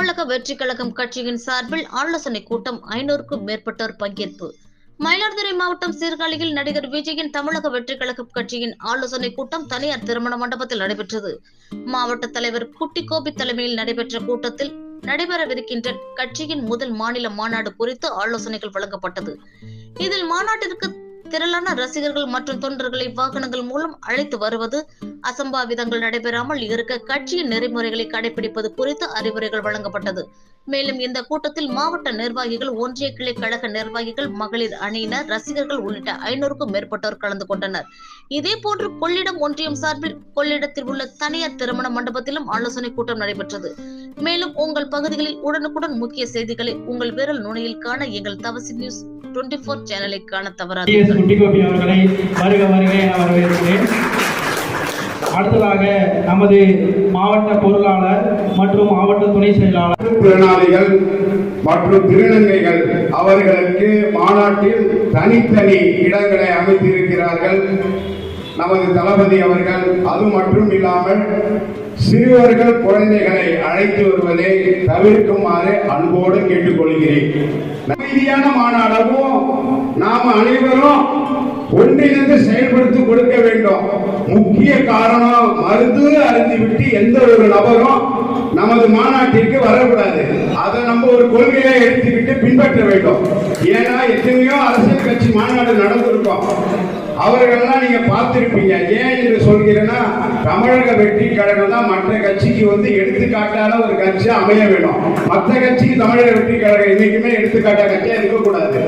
தமிழக வெற்றி கழகம் கட்சியின் சார்பில் ஆலோசனை கூட்டம் 500க்கும் மேற்பட்டோர் பங்கேற்பு. மயிலாடுதுறை மாவட்டம் சீர்காழியில் நடிகர் விஜயின் தமிழக வெற்றி கழகம் கட்சியின் ஆலோசனை கூட்டம் தனியார் திருமண மண்டபத்தில் நடைபெற்றது. மாவட்ட தலைவர் குட்டி கோபி தலைமையில் நடைபெற்ற கூட்டத்தில் நடைபெறவிருக்கின்ற கட்சியின் முதல் மாநில மாநாடு குறித்து ஆலோசனைகள் வழங்கப்பட்டது. இதில் மாநாட்டிற்கு திரளான ரசிகர்கள் மற்றும் தொண்டர்களை வாகனங்கள் மூலம் அழைத்து வருவது, அசம்பாவிதங்கள் நடைபெறாமல் இருக்க கட்சியின் நெறிமுறைகளை கடைபிடிப்பது குறித்து அறிவுரைகள் வழங்கப்பட்டது. மேலும் இந்த கூட்டத்தில் மாவட்ட நிர்வாகிகள், ஒன்றிய கிளை கழக நிர்வாகிகள், மகளிர் அணியினர், ரசிகர்கள் உள்ளிட்ட 500க்கும் மேற்பட்டோர் கலந்து கொண்டனர். இதேபோன்று கொள்ளிடம் ஒன்றியம் சார்பில் கொள்ளிடத்தில் உள்ள தனியார் திருமண மண்டபத்திலும் ஆலோசனை கூட்டம் நடைபெற்றது. மேலும் உங்கள் பகுதிகளில் உடனுக்குடன் முக்கிய செய்திகளை உங்கள் விரல் நுனியில் காண எங்கள் தவசி நியூஸ் 24 சேனலை காண தவறாதீர்கள். அடுத்ததாக நமது மாவட்ட பொருளாளர் மற்றும் மாவட்ட துணை செயலாளர், திறனாளிகள் மற்றும் திருநங்கைகள் அவர்களுக்கு மாநாட்டில் தனித்தனி இடங்களை அமைத்திருக்கிறார்கள் நமது தளபதி அவர்கள். அது மட்டும் இல்லாமல் சிறுவர்கள், குழந்தைகளை அழைத்து வருவதை தவிர்க்குமாறு அன்போடு கேட்டுக்கொள்கிறேன். அமைதியான மாநாடாகவும் நாம் அனைவரும் ஒன்றிணைந்து செயல்படுத்தி கொடுக்க வேண்டும். முக்கிய காரணம், மருந்து அருந்திவிட்டு எந்த ஒரு நபரும் நமது மாநாட்டிற்கு வரக்கூடாது. அதை நம்ம ஒரு கொள்கையை எடுத்துக்கிட்டு பின்பற்ற வேண்டும். ஏன்னா எத்தனையோ அரசியல் கட்சி மாநாடு நடந்திருக்கும், அவர்களெல்லாம் நீங்க பார்த்திருப்பீங்க. ஏன் என்று சொல்கிறேன்னா, தமிழக வெற்றி கழகம் தான் மற்ற கட்சிக்கு எடுத்துக்காட்டான ஒரு கட்சியா அமைய வேண்டும். மற்ற கட்சிக்கு தமிழக வெற்றி கழகம் என்னைக்குமே எடுத்துக்காட்ட கட்சியா இருக்கக்கூடாது.